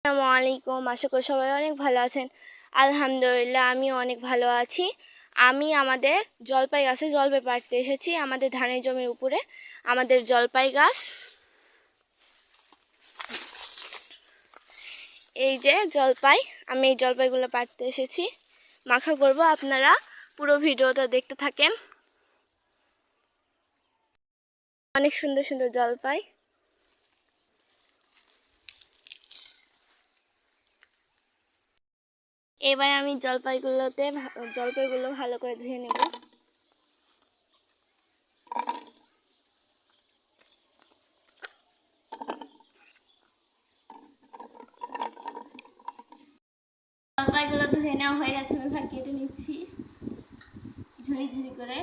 আসসালামু আলাইকুম। আশা করি সবাই অনেক ভালো আছেন। আলহামদুলিল্লাহ আমিও অনেক ভালো আছি। আমি আমাদের জলপাই গাছে জলপাই পাড়তে এসেছি। আমাদের ধানের জমির উপরে আমাদের জলপাই গাছ। এই যে জলপাই, আমি এই জলপাইগুলো পাড়তে এসেছি, মাখা করব। আপনারা পুরো ভিডিওটা দেখতে থাকেন। অনেক সুন্দর সুন্দর জলপাই। এবার আমি জলপাইগুলো ভালো করে ধুয়ে নেব। জলপাইগুলো ধুয়ে নেওয়া হয়ে গেছে, আমি কেটে নিচ্ছি ঝুড়ি ঝুড়ি করে।